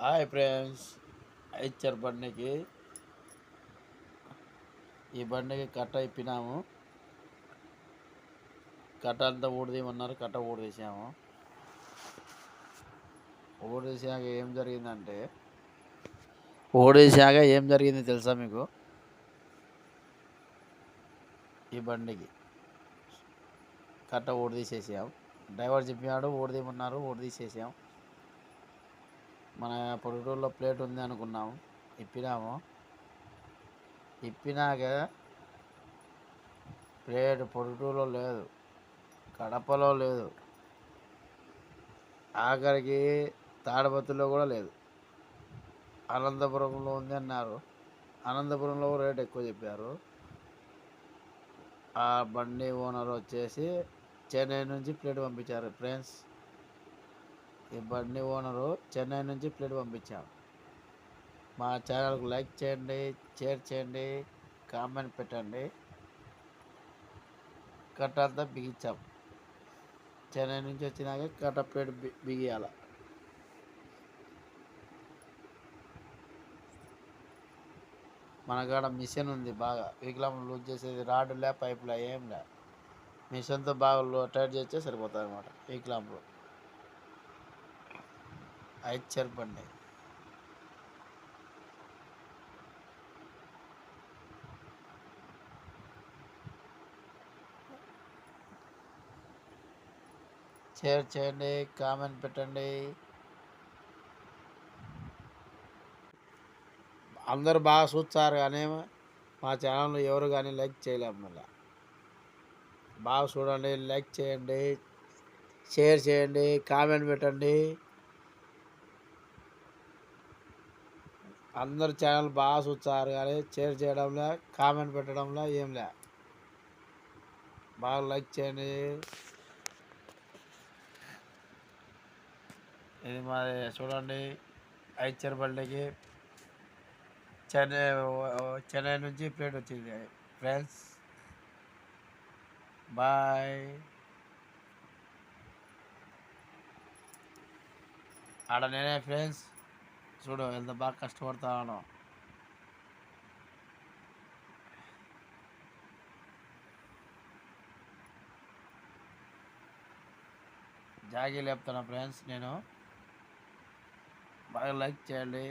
Hi friends. Eicher బండికి కట్ట ఇప్పినాము. కట్ట అంతా ఊడదీయమన్నారు, కట్ట ఊడదీసాము. ఊడదీసాక ఏం జరిగింది తెలుసా మీకు? ఈ బండికి కట్ట ఊడదీసేసాం. డ్రైవర్ చెప్పాడు ఊడదీయమన్నారు, ఊడదీసేసాం. మన పొడుటూరులో ప్లేట్ ఉంది అనుకున్నాము, ఇప్పినాము. ఇప్పినాక ప్లేట్ పొడుటూరులో లేదు, కడపలో లేదు, ఆఖరికి తాడపత్రిలో కూడా లేదు. అనంతపురంలో ఉంది అన్నారు. అనంతపురంలో రేట్ ఎక్కువ చెప్పారు. ఆ బండి ఓనర్ వచ్చేసి చెన్నై నుంచి ప్లేట్ పంపించారు. ఫ్రెండ్స్, ఈ బండి ఓనరు చెన్నై నుంచి ప్లేట్ పంపించాం. మా ఛానల్కు లైక్ చేయండి, షేర్ చేయండి, కామెంట్ పెట్టండి. కట్ట అంతా బిగించాం. చెన్నై నుంచి వచ్చినాక కట్ట ప్లేట్ బిగియాల. మన కాడ మిషన్ ఉంది, బాగా వికలం లూజ్ చేసేది. రాడ్లే, పైపులే, ఏం లే, మిషన్తో బాగా టైట్ చేస్తే సరిపోతుంది అనమాట. వికలాంలో ఐచర్ బండి. షేర్ చేయండి, కామెంట్ పెట్టండి. అందరూ బాగా చూస్తారు కానీ మా ఛానల్ ఎవరు కానీ లైక్ చేయలేము. మళ్ళీ బాగా చూడండి, లైక్ చేయండి, షేర్ చేయండి, కామెంట్ పెట్టండి. అందరు ఛానల్ బాగా చూస్తారు కానీ షేర్ చేయడంలో, కామెంట్ పెట్టడంలో ఏం లే. బాగా లైక్ చేయండి. ఇది మాది చూడండి, ఐచర్ బండికి చెన్నై నుంచి ప్లేట్ వచ్చింది. Friends, bye. ఆడ నేనే ఫ్రెండ్స్, చూడు ఎంత బాగా కష్టపడతానో. జాగీ లేపుతాను ఫ్రెండ్స్. నేను బాగా లైక్ చేయండి.